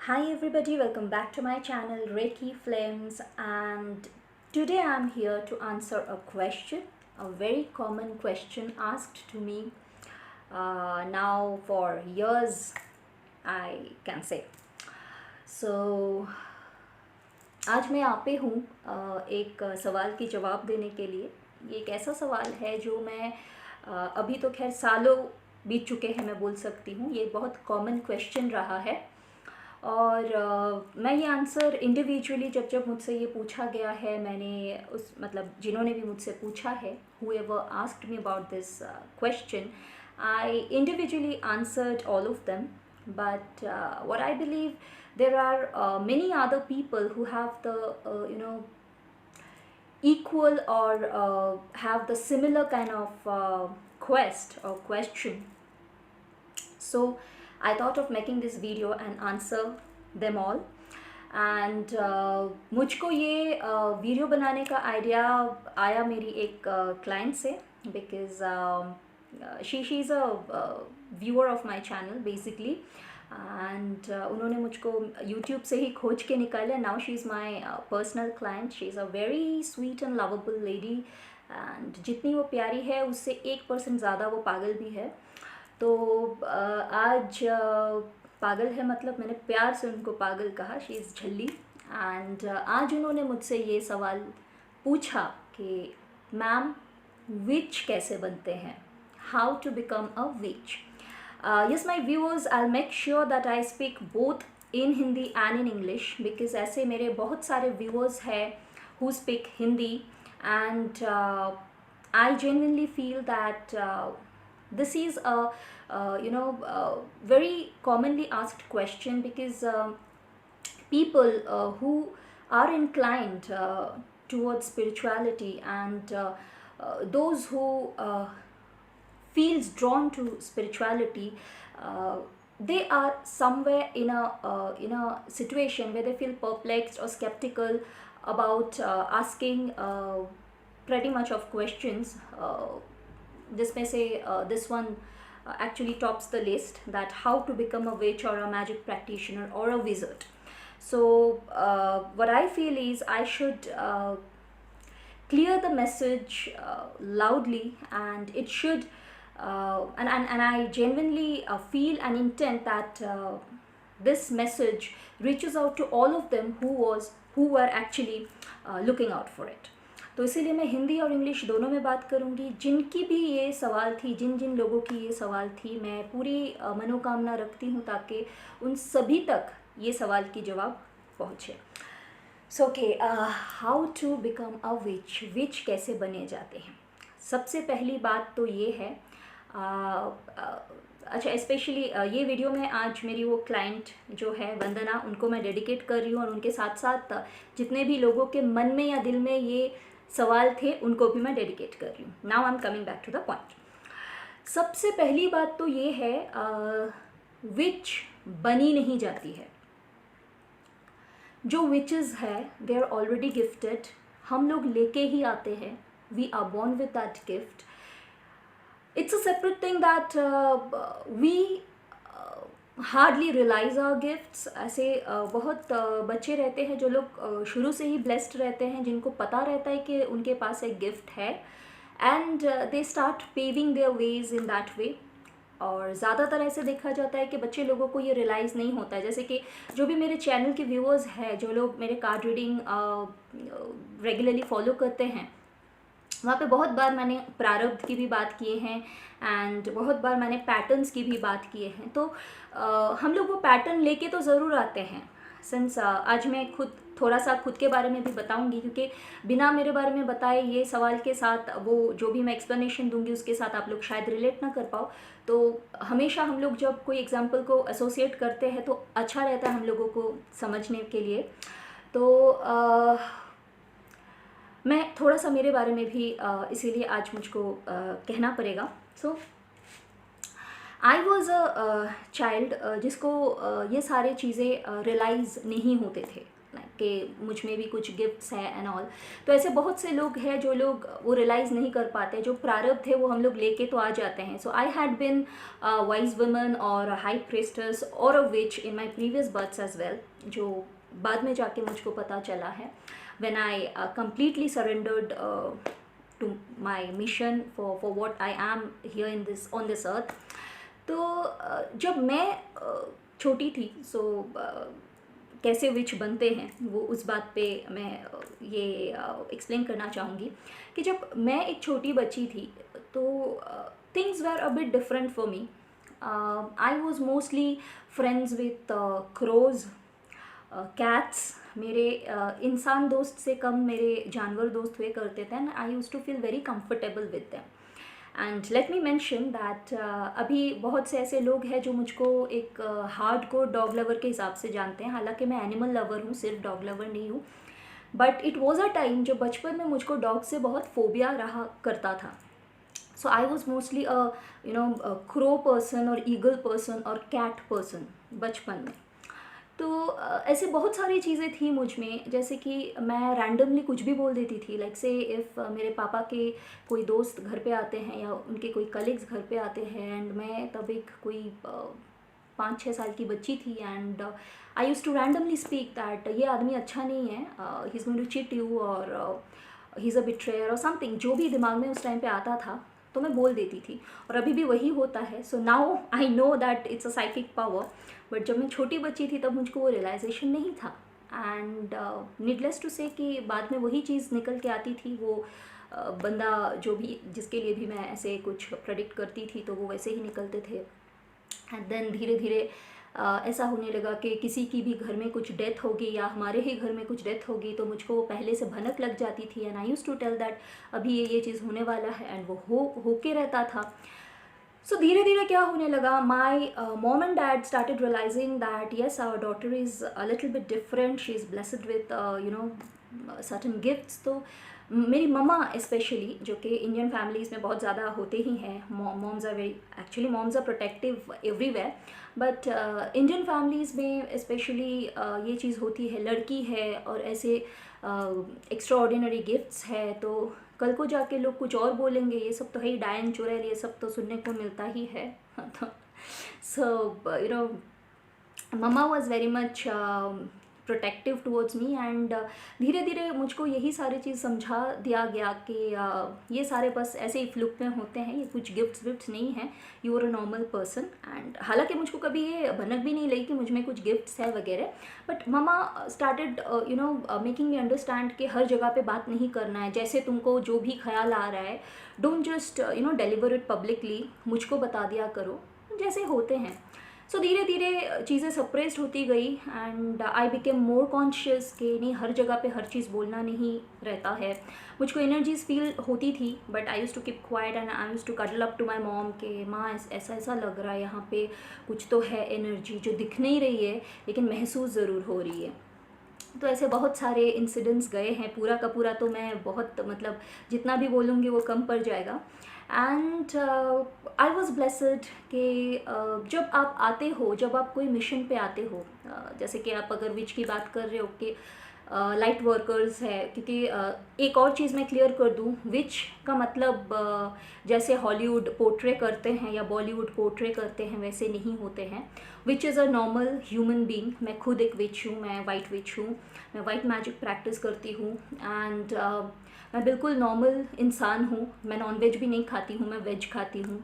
Hi everybody, welcome back to my channel Reiki Flames, and today I'm here to answer a question, a very common question asked to me now for years, I can say. So आज मैं यहाँ पे हूँ एक सवाल की जवाब देने के लिए। ये एक ऐसा सवाल है जो मैं अभी तो खैर सालों बीत चुके हैं, मैं बोल सकती हूँ। ये बहुत कॉमन क्वेश्चन रहा है और मैं ये आंसर इंडिविजुअली जब जब मुझसे ये पूछा गया है, मैंने उस मतलब जिन्होंने भी मुझसे पूछा है, whoever asked me about this question, I individually answered all of them. But what I believe, there are many other people who have the equal or have the similar kind of quest or question. So I thought of making this video and answer them all. And मुझको ये video बनाने का idea आया मेरी एक client से, because she is a viewer of my channel basically, and उन्होंने मुझको यूट्यूब से ही खोज के निकाला. Now she is my personal client. She is a very sweet and lovable lady, and जितनी वो प्यारी है उससे 1% ज़्यादा वो पागल भी है. तो आज पागल है, मतलब मैंने प्यार से उनको पागल कहा. She is झल्ली. एंड आज उन्होंने मुझसे ये सवाल पूछा कि मैम, विच कैसे बनते हैं, how to become a witch. Yes my viewers, I make sure that I speak both in Hindi and in English, because ऐसे मेरे बहुत सारे व्यूअर्स हैं who speak Hindi, and I genuinely feel that this is a very commonly asked question, because people who are inclined towards spirituality, and those who feels drawn to spirituality, they are somewhere in a situation where they feel perplexed or skeptical about asking pretty much of questions. जिसमें से this one actually tops the list, that how to become a witch or a magic practitioner or a wizard. So what I feel is I should clear the message loudly, and it should and I genuinely feel an intent that this message reaches out to all of them who were actually looking out for it. तो इसीलिए मैं हिंदी और English दोनों में बात करूँगी. जिनकी भी ये सवाल थी, जिन जिन लोगों की ये सवाल थी, मैं पूरी मनोकामना रखती हूँ ताकि उन सभी तक ये सवाल की जवाब पहुँचे. So okay, how to become a witch. Witch कैसे बने जाते हैं. सबसे पहली बात तो ये है, अच्छा, स्पेशली ये वीडियो में आज मेरी वो क्लाइंट जो है वंदना, उनको मैं डेडिकेट कर रही हूँ, और उनके साथ साथ जितने भी लोगों के मन में या दिल में ये सवाल थे उनको भी मैं डेडिकेट कर रही हूँ. Now I am coming back to the point. सबसे पहली बात तो ये है, विच बनी नहीं जाती है. जो विचेस है दे आर ऑलरेडी गिफ्टेड. हम लोग लेके ही आते हैं. We are born with that gift. It's a separate thing that we hardly realise our gifts. ऐसे बहुत बच्चे रहते हैं जो लोग शुरू से ही ब्लेस्ड रहते हैं, जिनको पता रहता है कि उनके पास एक गिफ्ट है, and they start paving their ways in that way. और ज़्यादातर ऐसे देखा जाता है कि बच्चे लोगों को ये रियलाइज़ नहीं होता है. जैसे कि जो भी मेरे चैनल के व्यूअर्स हैं, जो लोग मेरे कार्ड रीडिंग रेगुलरली फॉलो करते हैं, वहाँ पे बहुत बार मैंने प्रारब्ध की भी बात किए हैं, एंड बहुत बार मैंने पैटर्न्स की भी बात किए हैं. तो हम लोग वो पैटर्न लेके तो ज़रूर आते हैं. सिंस आज मैं खुद थोड़ा सा खुद के बारे में भी बताऊंगी, क्योंकि बिना मेरे बारे में बताए ये सवाल के साथ वो जो भी मैं एक्सप्लेनेशन दूंगी उसके साथ आप लोग शायद रिलेट ना कर पाओ. तो हमेशा हम लोग जब कोई एग्जाम्पल को एसोसिएट करते हैं तो अच्छा रहता है हम लोगों को समझने के लिए. तो मैं थोड़ा सा मेरे बारे में भी इसीलिए आज मुझको कहना पड़ेगा. सो आई वॉज़ अ चाइल्ड जिसको ये सारे चीज़ें रियलाइज़ नहीं होते थे. लाइक कि मुझ में भी कुछ गिफ्ट्स हैं एंड ऑल। तो ऐसे बहुत से लोग हैं जो लोग वो रियलाइज़ नहीं कर पाते, जो प्रारब्ध है वो हम लोग लेके तो आ जाते हैं। So I had been wise woman और हाई प्रीस्टेस और a witch in my previous births as well, जो बाद में जाके मुझको पता चला है when I completely surrendered to my mission for what I am here in this on this earth. तो जब मैं छोटी थी, सो कैसे विच बनते हैं वो उस बात पे मैं ये एक्सप्लेन करना चाहूँगी कि जब मैं एक छोटी बच्ची थी तो things were a bit different for me. I was mostly friends with crows, cats. मेरे इंसान दोस्त से कम मेरे जानवर दोस्त हुए करते थे and I use to feel very comfortable with them. And let me mention that अभी बहुत से ऐसे लोग हैं जो मुझको एक हार्ड कोर डॉग लवर के हिसाब से जानते हैं, हालांकि मैं एनिमल लवर हूँ, सिर्फ डॉग लवर नहीं हूँ. But it was a time जो बचपन में मुझको डॉग से बहुत फोबिया रहा करता था. So I was mostly crow person और ईगल पर्सन और कैट पर्सन बचपन में. तो ऐसे बहुत सारी चीज़ें थी मुझ में, जैसे कि मैं रैंडमली कुछ भी बोल देती थी. लाइक से इफ़ मेरे पापा के कोई दोस्त घर पे आते हैं या उनके कोई कलीग्स घर पे आते हैं एंड मैं तब एक कोई 5-6 साल की बच्ची थी and I use to randomly speak that ये आदमी अच्छा नहीं है, he is going to cheat you और ही इज़ अ बिट्रेयर और समथिंग, जो भी दिमाग में उस टाइम पे आता था तो मैं बोल देती थी और अभी भी वही होता है. So now I know that it's a psychic power. But जब मैं छोटी बच्ची थी तब मुझको वो रियलाइजेशन नहीं था एंड नीडलेस टू से कि बाद में वही चीज़ निकल के आती थी. वो बंदा जो भी जिसके लिए भी मैं ऐसे कुछ प्रेडिक्ट करती थी तो वो वैसे ही निकलते थे. एंड देन धीरे धीरे ऐसा होने लगा कि किसी की भी घर में कुछ डेथ होगी या हमारे ही घर में कुछ डेथ होगी तो मुझको वो पहले से भनक लग जाती थी and I use to tell that अभी ये चीज़ होने वाला है एंड वो होके रहता था. सो धीरे धीरे क्या होने लगा, my mom and dad started realising that yes our daughter is a little bit different, she is blessed with certain gifts. तो मेरी मम्मा स्पेशली, जो कि इंडियन फैमिलीज़ में बहुत ज़्यादा होते ही हैं, moms are very actually moms are protective everywhere, but Indian families में स्पेशली ये चीज़ होती है, लड़की है और ऐसे एक्स्ट्रा ऑर्डिनरी गिफ्ट्स है तो कल को जाके लोग कुछ और बोलेंगे, ये सब तो है ही, डायन चुड़ैल ये सब तो सुनने को मिलता ही है. सो यू नो मम्मा was very much protective towards me and धीरे धीरे मुझको यही सारी चीज़ समझा दिया गया कि ये सारे बस ऐसे ही फ्लुक में होते हैं, ये कुछ गिफ्ट्स नहीं हैं, you are a normal person. And हालांकि मुझको कभी ये भनक भी नहीं लगी कि मुझ में कुछ गिफ्ट्स है वगैरह. बट मम्मा स्टार्टेड मेकिंग मी अंडरस्टैंड कि हर जगह पे बात नहीं करना है, जैसे तुमको जो भी ख्याल आ रहा है don't just deliver it publicly, मुझको बता दिया करो जैसे होते हैं. सो धीरे धीरे चीज़ें सप्रेस्ड होती गई and I became more conscious कि नहीं, हर जगह पे हर चीज़ बोलना नहीं रहता है. मुझको एनर्जीज फील होती थी but I use to keep quiet and I use to cuddle up to my mom कि माँ ऐसा ऐसा लग रहा है, यहाँ पे कुछ तो है एनर्जी जो दिख नहीं रही है लेकिन महसूस ज़रूर हो रही है. तो ऐसे बहुत सारे इंसिडेंट्स गए हैं, पूरा का पूरा तो मैं बहुत मतलब जितना भी बोलूँगी वो कम पड़ जाएगा. एंड आई वॉज ब्लेसड कि जब आप आते हो, जब आप कोई मिशन पे आते हो, जैसे कि आप अगर विच की बात कर रहे हो कि लाइट वर्कर्स है, क्योंकि एक और चीज़ मैं क्लियर कर दूँ, विच का मतलब जैसे हॉलीवुड पोर्ट्रे करते हैं या बॉलीवुड पोर्ट्रे करते हैं वैसे नहीं होते हैं. विच is a normal human being. मैं खुद एक विच हूँ, मैं वाइट विच हूँ, मैं वाइट मैजिक प्रैक्टिस करती हूँ एंड मैं बिल्कुल नॉर्मल इंसान हूँ. मैं नॉनवेज भी नहीं खाती हूँ, मैं वेज खाती हूँ.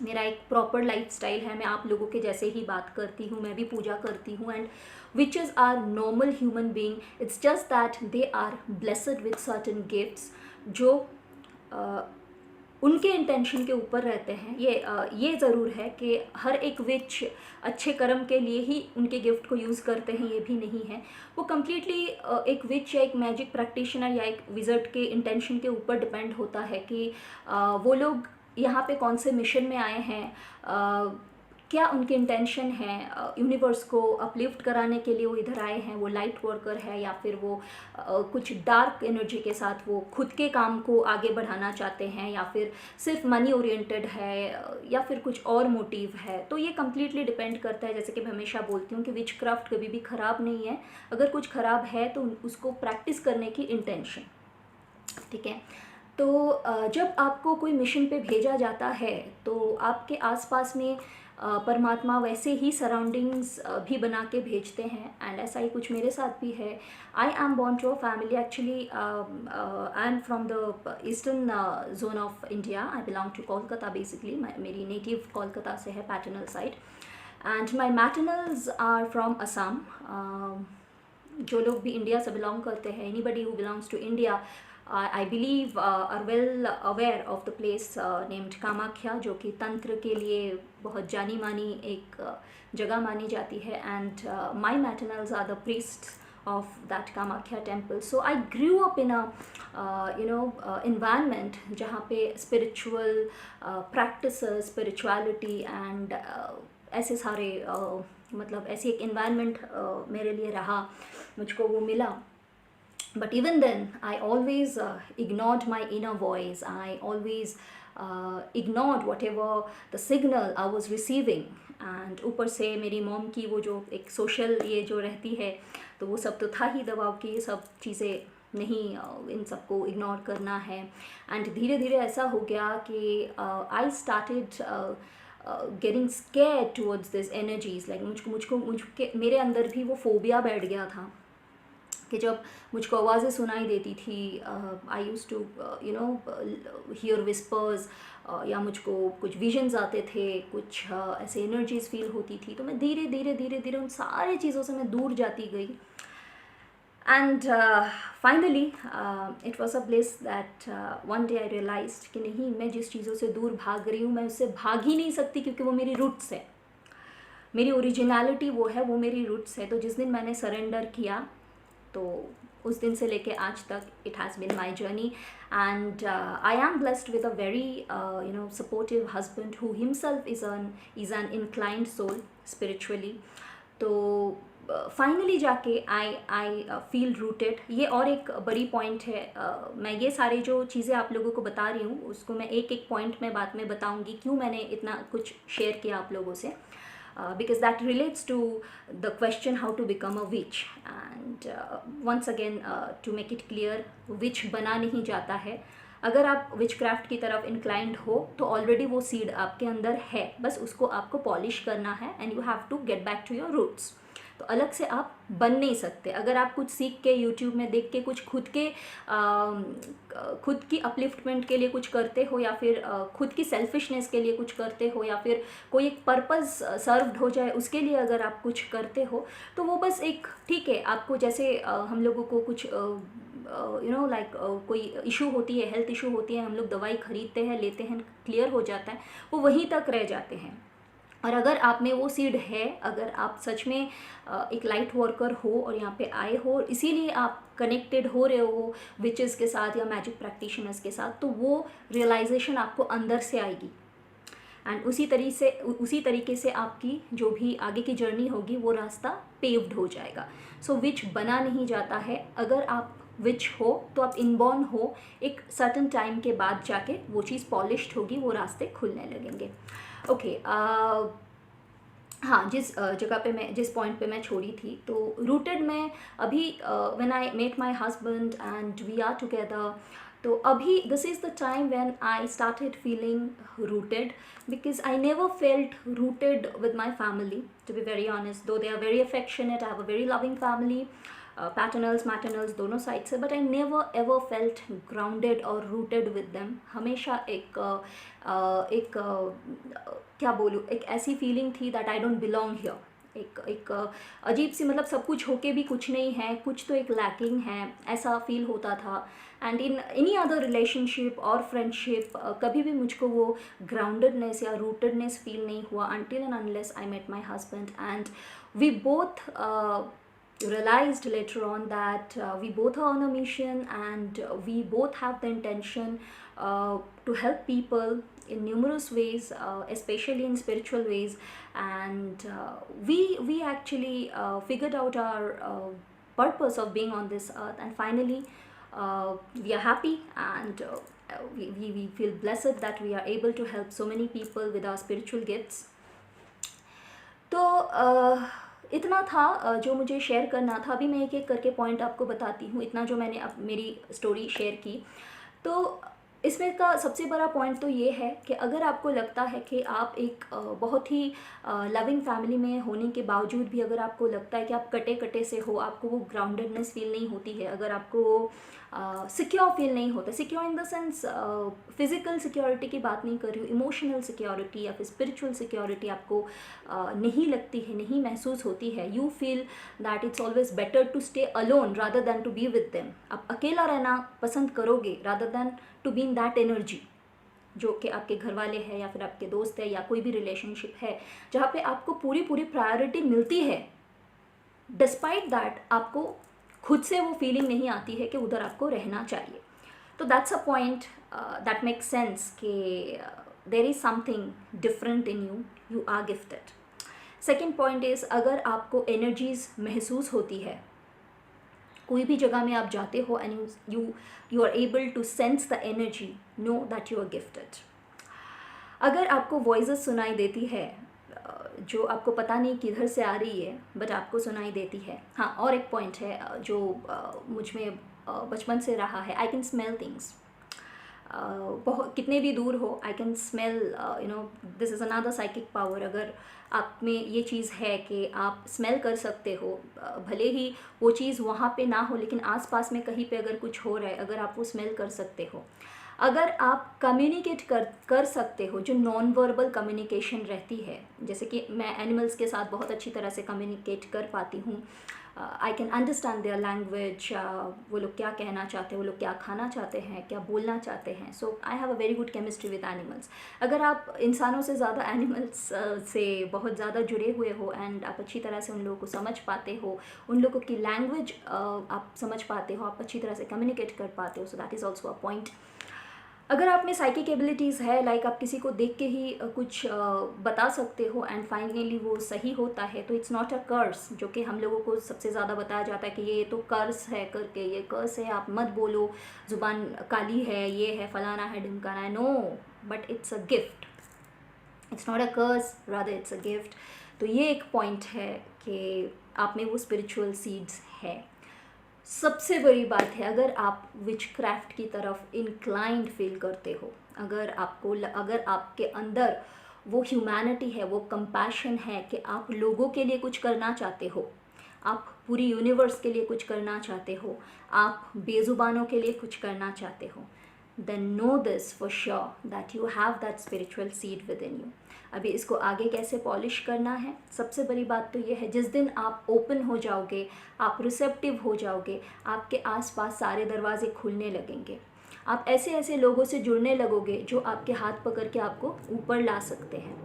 मेरा एक प्रॉपर लाइफस्टाइल है, मैं आप लोगों के जैसे ही बात करती हूँ, मैं भी पूजा करती हूँ. And witches are normal human being, it's just that they are blessed with certain gifts जो उनके इंटेंशन के ऊपर रहते हैं. ये ज़रूर है कि हर एक विच अच्छे कर्म के लिए ही उनके गिफ्ट को यूज़ करते हैं, ये भी नहीं है. वो कम्प्लीटली एक विच या एक मैजिक प्रैक्टिशनर या एक विज़र्ड के इंटेंशन के ऊपर डिपेंड होता है कि वो लोग यहाँ पे कौन से मिशन में आए हैं, क्या उनके इंटेंशन है, यूनिवर्स को अपलिफ्ट कराने के लिए वो इधर आए हैं, वो लाइट वर्कर है, या फिर वो कुछ डार्क एनर्जी के साथ वो खुद के काम को आगे बढ़ाना चाहते हैं, या फिर सिर्फ मनी ओरिएंटेड है, या फिर कुछ और मोटिव है। तो ये कम्प्लीटली डिपेंड करता है। जैसे कि मैं हमेशा बोलती हूँ कि विच क्राफ्ट कभी भी ख़राब नहीं है, अगर कुछ ख़राब है तो उसको प्रैक्टिस करने की इंटेंशन, ठीक है। तो जब आपको कोई मिशन पे भेजा जाता है तो आपके आसपास में परमात्मा वैसे ही सराउंडिंग्स भी बना के भेजते हैं, एंड ऐसा ही कुछ मेरे साथ भी है। I am born to a family, actually I am from the eastern zone of India, I belong to Kolkata basically, मेरी नेटिव कोलकाता से है, paternal side, and my maternals are from Assam. जो लोग भी इंडिया से बिलोंग करते हैं, anybody who belongs to India, I believe are well aware of the place named Kamakhya, जो कि तंत्र के लिए बहुत जानी मानी एक जगह मानी जाती है, and my maternals are the priests of that Kamakhya temple. So I grew up in a environment जहाँ पे spiritual practices, spirituality and ऐसे सारे मतलब ऐसी एक environment मेरे लिए रहा, मुझको वो मिला. But even then, I always ignored my inner voice. I always ignored whatever the signal I was receiving. And ऊपर से मेरी मॉम की वो जो एक सोशल ये जो रहती है, तो वो सब तो था ही दबाव कि ये सब चीज़ें नहीं, इन सबको इग्नोर करना है. एंड धीरे धीरे ऐसा हो गया कि I started getting scared towards this energies. Like मुझके मेरे अंदर भी वो फोबिया बैठ गया था कि जब मुझको आवाज़ें सुनाई देती थी, आई यूज़ टू हियर विस्पर्स, या मुझको कुछ विजन्स आते थे, कुछ ऐसे एनर्जीज फील होती थी, तो मैं धीरे धीरे उन सारी चीज़ों से मैं दूर जाती गई. And finally it was a bliss that one day I realised कि नहीं, मैं जिस चीज़ों से दूर भाग रही हूँ मैं उससे भाग ही नहीं सकती, क्योंकि वो मेरी रूट्स है, मेरी ओरिजिनलिटी वो है, वो मेरी रूट्स है. तो जिस दिन मैंने सरेंडर किया, तो उस दिन से लेके आज तक it has been my journey. And I am blessed with a very supportive husband who himself is an inclined soul spiritually. तो फाइनली जाके आई फील रूटेड. ये और एक बड़ी पॉइंट है. मैं ये सारी जो चीज़ें आप लोगों को बता रही हूँ उसको मैं एक एक पॉइंट में बाद में बताऊँगी क्यों मैंने इतना कुछ शेयर किया आप लोगों से. Because that relates to the question how to become a witch. And once again, to make it clear, witch बना नहीं जाता है. अगर आप witchcraft की तरफ inclined हो तो already वो seed आपके अंदर है, बस उसको आपको polish करना है, and you have to get back to your roots. तो अलग से आप बन नहीं सकते. अगर आप कुछ सीख के YouTube में देख के कुछ खुद की अपलिफ्टमेंट के लिए कुछ करते हो, या फिर खुद की सेल्फिशनेस के लिए कुछ करते हो, या फिर कोई एक पर्पस सर्व्ड हो जाए उसके लिए अगर आप कुछ करते हो, तो वो बस एक ठीक है. आपको जैसे हम लोगों को कुछ कोई इशू होती है, हेल्थ इशू होती है, हम लोग दवाई खरीदते हैं, लेते हैं, क्लियर हो जाता है, वो वहीं तक रह जाते हैं. और अगर आप में वो सीड है, अगर आप सच में एक लाइट वर्कर हो और यहाँ पे आए हो, इसीलिए आप कनेक्टेड हो रहे हो विचेस के साथ या मैजिक प्रैक्टिशनर्स के साथ, तो वो रियलाइजेशन आपको अंदर से आएगी. एंड उसी तरीके से आपकी जो भी आगे की जर्नी होगी वो रास्ता पेव्ड हो जाएगा. सो विच बना नहीं जाता है. अगर आप विच हो तो आप इनबॉर्न हो, एक सर्टन टाइम के बाद जाके वो चीज़ पॉलिश्ड होगी, वो रास्ते खुलने लगेंगे. ओके, हाँ, जिस पॉइंट पे मैं छोड़ी थी, तो रूटेड में अभी when I met my husband and we are together, तो अभी this is the time when I started feeling rooted, because I never felt rooted with my family, to be very honest. Though they are very affectionate, I have a very loving family, paternals maternals दोनों side से, but I never ever felt grounded और rooted with them. हमेशा एक क्या बोलूँ, एक ऐसी feeling थी that I don't belong here. एक अजीब सी, मतलब सब कुछ होके भी कुछ नहीं है, कुछ तो एक लैकिंग है, ऐसा फील होता था. And in any other relationship और फ्रेंडशिप कभी भी मुझको वो ग्राउंडेडनेस या रूटेडनेस फील नहीं हुआ until and unless I met my husband. And we both realized later on that we both are on a mission, and we both have the intention to help people in numerous ways, especially in spiritual ways, and we actually figured out our purpose of being on this earth, and finally we are happy, and we feel blessed that we are able to help so many people with our spiritual gifts. तो इतना था जो मुझे share करना था. अभी मैं एक एक करके पॉइंट आपको बताती हूँ. इतना जो मैंने अब मेरी स्टोरी शेयर की, तो इसमें का सबसे बड़ा पॉइंट तो ये है कि अगर आपको लगता है कि आप एक बहुत ही लविंग फैमिली में होने के बावजूद भी अगर आपको लगता है कि आप कटे कटे से हो, आपको वो ग्राउंडेडनेस फील नहीं होती है, अगर आपको वो सिक्योर फील नहीं होता, secure in the sense physical security की बात नहीं कर रही हूँ, इमोशनल सिक्योरिटी या फिर स्पिरिचुअल सिक्योरिटी आपको नहीं लगती है, नहीं महसूस होती है, you feel that it's always better to stay alone rather than to be with them. आप अकेला रहना पसंद करोगे rather than to be in that energy, जो कि आपके घर वाले हैं या फिर आपके दोस्त है या कोई भी रिलेशनशिप है जहाँ पे आपको पूरी प्रायोरिटी मिलती है. डिस्पाइट दैट आपको खुद से वो फीलिंग नहीं आती है कि उधर आपको रहना चाहिए. तो that's a point that makes sense कि there is something different in you, you are gifted. Second point is, अगर आपको एनर्जीज महसूस होती है, कोई भी जगह में आप जाते हो and you are able to sense the energy, no that you are gifted. अगर आपको वॉइसेस सुनाई देती है जो आपको पता नहीं किधर से आ रही है बट आपको सुनाई देती है. हाँ, और एक पॉइंट है जो मुझ में बचपन से रहा है, आई कैन स्मेल थिंग्स. बहुत कितने भी दूर हो, I can smell, you know, this is another psychic power. अगर आप में ये चीज़ है कि आप स्मेल कर सकते हो, भले ही वो चीज़ वहाँ पे ना हो लेकिन आसपास में कहीं पे अगर कुछ हो रहा है, अगर आप वो स्मेल कर सकते हो, अगर आप कम्युनिकेट कर सकते हो, जो नॉन वर्बल कम्युनिकेशन रहती है, जैसे कि मैं एनिमल्स के साथ बहुत अच्छी तरह से कम्युनिकेट कर पाती हूँ, I can understand their language, वो लोग क्या कहना चाहते हैं, वो लोग क्या खाना चाहते हैं, क्या बोलना चाहते हैं. So I have a very good chemistry with animals. अगर आप इंसानों से ज़्यादा एनिमल्स से बहुत ज़्यादा जुड़े हुए हो एंड आप अच्छी तरह से उन लोगों को समझ पाते हो, उन लोगों की लैंग्वेज आप समझ पाते हो, आप अच्छी तरह से कम्युनिकेट कर पाते हो, so that is also a point. अगर आप में साइकिक एबिलिटीज़ है, लाइक आप किसी को देख के ही कुछ बता सकते हो एंड फाइनली वो सही होता है, तो इट्स नॉट अ कर्स, जो कि हम लोगों को सबसे ज़्यादा बताया जाता है कि ये तो कर्स है करके, ये कर्स है, आप मत बोलो, ज़ुबान काली है, ये है, फलाना है, ढिमकाना है. No, but it's a gift, it's not a curse, rather it's a gift. तो ये एक पॉइंट है कि आप में वो स्पिरिचुअल सीड्स है. सबसे बड़ी बात है, अगर आप विचक्राफ्ट की तरफ इंक्लाइंड फील करते हो, अगर आपके अंदर वो ह्यूमैनिटी है, वो कंपैशन है कि आप लोगों के लिए कुछ करना चाहते हो, आप पूरी यूनिवर्स के लिए कुछ करना चाहते हो, आप बेजुबानों के लिए कुछ करना चाहते हो, then know this for sure that you have that spiritual seed within you. अभी इसको आगे कैसे पॉलिश करना है, सबसे बड़ी बात तो ये है, जिस दिन आप ओपन हो जाओगे, आप रिसेप्टिव हो जाओगे, आपके आसपास सारे दरवाजे खुलने लगेंगे, आप ऐसे ऐसे लोगों से जुड़ने लगोगे जो आपके हाथ पकड़ के आपको ऊपर ला सकते हैं.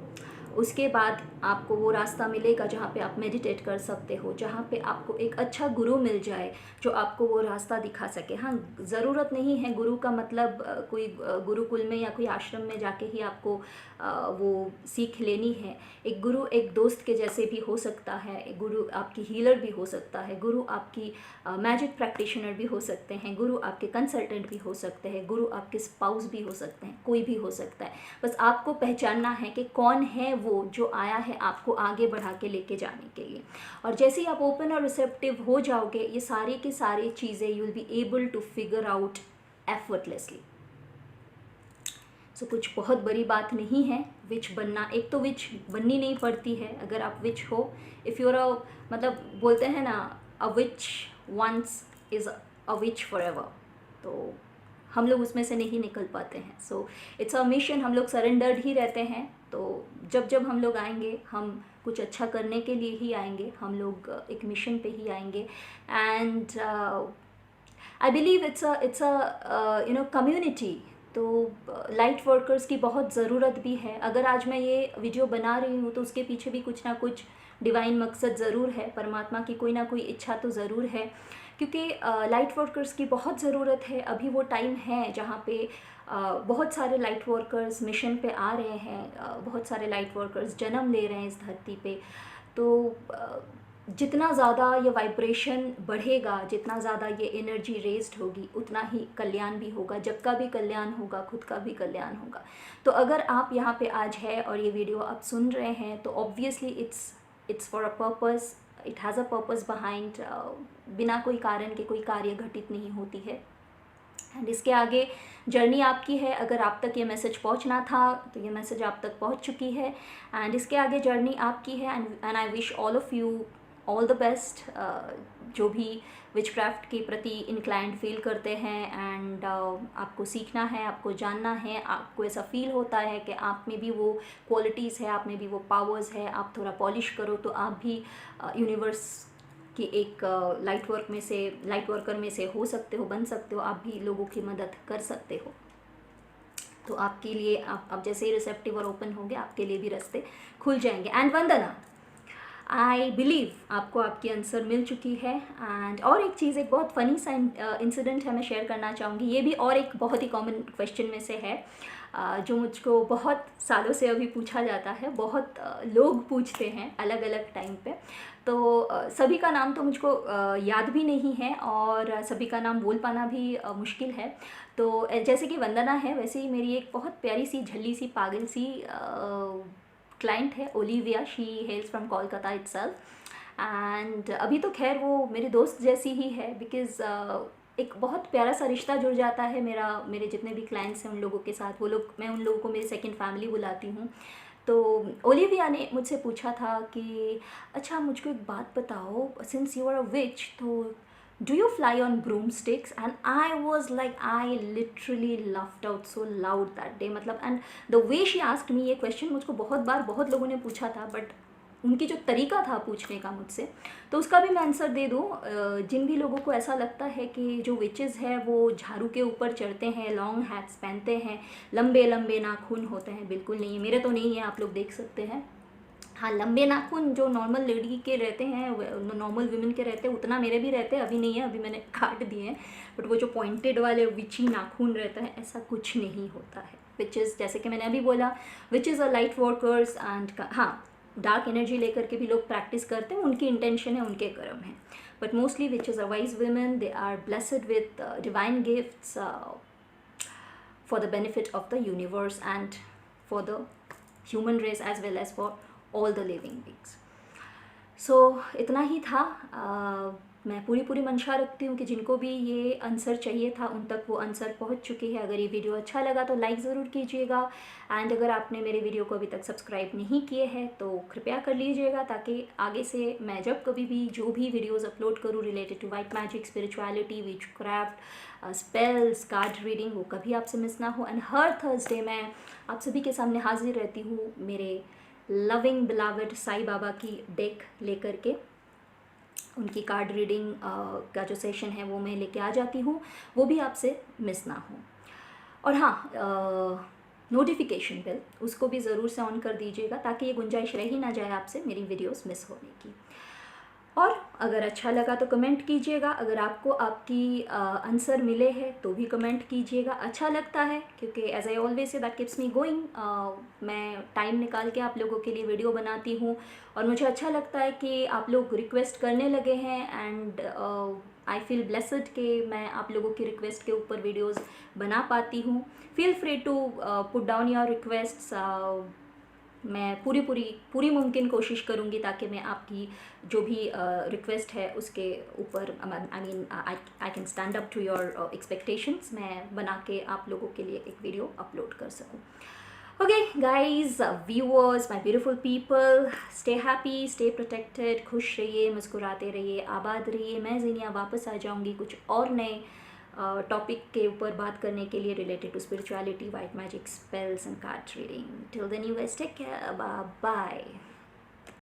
उसके बाद आपको वो रास्ता मिलेगा जहाँ पे आप मेडिटेट कर सकते हो, जहाँ पे आपको एक अच्छा गुरु मिल जाए जो आपको वो रास्ता दिखा सके. हाँ, ज़रूरत नहीं है गुरु का मतलब कोई गुरुकुल में या कोई आश्रम में जाके ही आपको वो सीख लेनी है. एक गुरु एक दोस्त के जैसे भी हो सकता है, एक गुरु आपकी हीलर भी हो सकता है, गुरु आपकी मैजिक प्रैक्टिशनर भी हो सकते हैं, गुरु आपके कंसल्टेंट भी हो सकते हैं, गुरु आपके स्पाउस भी हो सकते हैं, कोई भी हो सकता है. बस आपको पहचानना है कि कौन है वो जो आया है आपको आगे बढ़ा के लेके जाने के लिए. और जैसे ही आप ओपन और रिसेप्टिव हो जाओगे, ये सारी की सारी चीज़ें you will be able to figure out effortlessly. So कुछ बहुत बड़ी बात नहीं है विच बनना. एक तो विच बननी नहीं पड़ती है अगर आप विच हो. इफ़ यूर अ, मतलब बोलते हैं ना, a witch once is a witch forever, तो हम लोग उसमें से नहीं निकल पाते हैं. सो इट्स अ मिशन, हम लोग सरेंडर्ड ही रहते हैं. तो जब हम लोग आएंगे, हम कुछ अच्छा करने के लिए ही आएंगे, हम लोग एक मिशन पे ही आएंगे. And I believe it's a you know community. तो लाइट वर्कर्स की बहुत ज़रूरत भी है. अगर आज मैं ये वीडियो बना रही हूँ तो उसके पीछे भी कुछ ना कुछ डिवाइन मकसद ज़रूर है, परमात्मा की कोई ना कोई इच्छा तो ज़रूर है, क्योंकि लाइट वर्कर्स की बहुत ज़रूरत है। अभी वो टाइम है जहाँ पे बहुत सारे लाइट वर्कर्स मिशन पे आ रहे हैं, बहुत सारे लाइट वर्कर्स जन्म ले रहे हैं इस धरती पे। तो जितना ज़्यादा ये वाइब्रेशन बढ़ेगा, जितना ज़्यादा ये एनर्जी रेज्ड होगी, उतना ही कल्याण भी होगा। जग का भी कल्याण होगा, खुद का भी कल्याण होगा। तो अगर आप यहाँ पे आज है और ये वीडियो आप सुन रहे हैं, तो obviously it's for a purpose, it has a purpose behind. बिना कोई कारण के कोई कार्य घटित नहीं होती है। एंड इसके आगे जर्नी आपकी है। अगर आप तक ये मैसेज पहुंचना था तो ये मैसेज आप तक पहुंच चुकी है। एंड इसके आगे जर्नी आपकी है। And I wish all of you all the best, जो भी विचक्राफ्ट के प्रति इंक्लाइंड फील करते हैं। एंड आपको सीखना है, आपको जानना है, आपको ऐसा फील होता है कि आप में भी वो क्वालिटीज़ है, आप में भी वो पावर्स है, आप थोड़ा पॉलिश करो तो आप भी यूनिवर्स कि एक लाइट वर्कर में से हो सकते हो, बन सकते हो। आप भी लोगों की मदद कर सकते हो। तो आपके लिए आप जैसे ही रिसेप्टिव और ओपन होंगे, आपके लिए भी रास्ते खुल जाएंगे। एंड वंदना, आई बिलीव आपको आपकी आंसर मिल चुकी है। एंड और एक चीज़, एक बहुत फ़नी सा इंसिडेंट है, मैं शेयर करना चाहूँगी। ये भी और एक बहुत ही कॉमन क्वेश्चन में से है, जो मुझको बहुत सालों से अभी पूछा जाता है, बहुत लोग पूछते हैं अलग अलग टाइम पे। तो सभी का नाम तो मुझको याद भी नहीं है और सभी का नाम बोल पाना भी मुश्किल है। तो जैसे कि वंदना है, वैसे ही मेरी एक बहुत प्यारी सी झल्ली सी पागल सी क्लाइंट है, Olivia. She हेल्स from Kolkata itself. And अभी तो खैर वो मेरी दोस्त जैसी ही है, बिकॉज़ एक बहुत प्यारा सा रिश्ता जुड़ जाता है मेरे जितने भी क्लाइंट्स हैं उन लोगों के साथ। वो लोग, मैं उन लोगों को मेरी सेकंड फैमिली बुलाती हूँ। तो ओलिविया ने मुझसे पूछा था कि अच्छा मुझको एक बात बताओ, since you are a witch, तो do you fly on broom sticks? And I was like, I literally laughed out so loud that day. मतलब, and the way she asked me, ये क्वेश्चन मुझको बहुत बार बहुत लोगों ने पूछा था, बट उनकी जो तरीका था पूछने का मुझसे, तो उसका भी मैं आंसर दे दूँ। जिन भी लोगों को ऐसा लगता है कि जो विचेस है वो झाड़ू के ऊपर चढ़ते हैं, लॉन्ग हैट्स पहनते हैं, लंबे लंबे नाखून होते हैं, बिल्कुल नहीं है। मेरे तो नहीं है, आप लोग देख सकते हैं। हाँ, लंबे नाखून जो नॉर्मल लेडी के रहते हैं, नॉर्मल वुमेन के रहते हैं, उतना मेरे भी रहते हैं। अभी नहीं है, अभी मैंने काट दिए हैं। बट वो जो पॉइंटेड वाले विची नाखून रहता है, ऐसा कुछ नहीं होता है। विच इज़, जैसे कि मैंने अभी बोला, विच is a light workers. And हाँ, डार्क एनर्जी लेकर के भी लोग प्रैक्टिस करते हैं, उनकी इंटेंशन है, उनके कर्म है। But mostly which is a wise women, they are blessed with divine gifts for the benefit of the universe and for the human race as well as for all the living beings. So इतना ही था। मैं पूरी मंशा रखती हूँ कि जिनको भी ये आंसर चाहिए था उन तक वो आंसर पहुँच चुकी है। अगर ये वीडियो अच्छा लगा तो लाइक ज़रूर कीजिएगा। एंड अगर आपने मेरे वीडियो को अभी तक सब्सक्राइब नहीं किए हैं तो कृपया कर लीजिएगा, ताकि आगे से मैं जब कभी भी जो भी वीडियोज़ अपलोड करूँ related to white magic, spirituality, witchcraft, spells, card reading, वो कभी आपसे मिस ना हो। एंड हर थर्सडे मैं आप सभी के सामने हाजिर रहती हूँ मेरे लविंग बिलावड साईं बाबा की डेक लेकर के। उनकी कार्ड रीडिंग का जो सेशन है वो मैं लेके आ जाती हूँ, वो भी आपसे मिस ना हो। और हाँ, नोटिफिकेशन बेल उसको भी ज़रूर से ऑन कर दीजिएगा, ताकि ये गुंजाइश रह ही ना जाए आपसे मेरी वीडियोस मिस होने की। और अगर अच्छा लगा तो कमेंट कीजिएगा। अगर आपको आपकी आंसर मिले हैं तो भी कमेंट कीजिएगा। अच्छा लगता है क्योंकि as I always say that keeps me going. मैं टाइम निकाल के आप लोगों के लिए वीडियो बनाती हूँ और मुझे अच्छा लगता है कि आप लोग रिक्वेस्ट करने लगे हैं। एंड आई फील ब्लेसड कि मैं आप लोगों की रिक्वेस्ट के ऊपर वीडियोज़ बना पाती हूँ। Feel free to put down your requests. मैं पूरी मुमकिन कोशिश करूँगी ताकि मैं आपकी जो भी रिक्वेस्ट है उसके ऊपर, I mean I can stand up to your expectations. मैं बना के आप लोगों के लिए एक वीडियो अपलोड कर सकूँ। Okay guys, viewers, my beautiful people, stay happy, stay protected, खुश रहिए, मुस्कुराते रहिए, आबाद रहिए। मैं ज़ीनिया वापस आ जाऊँगी कुछ और नए टॉपिक के ऊपर बात करने के लिए related to spirituality, white magic, spells and card reading. Till then you guys take care, bye bye.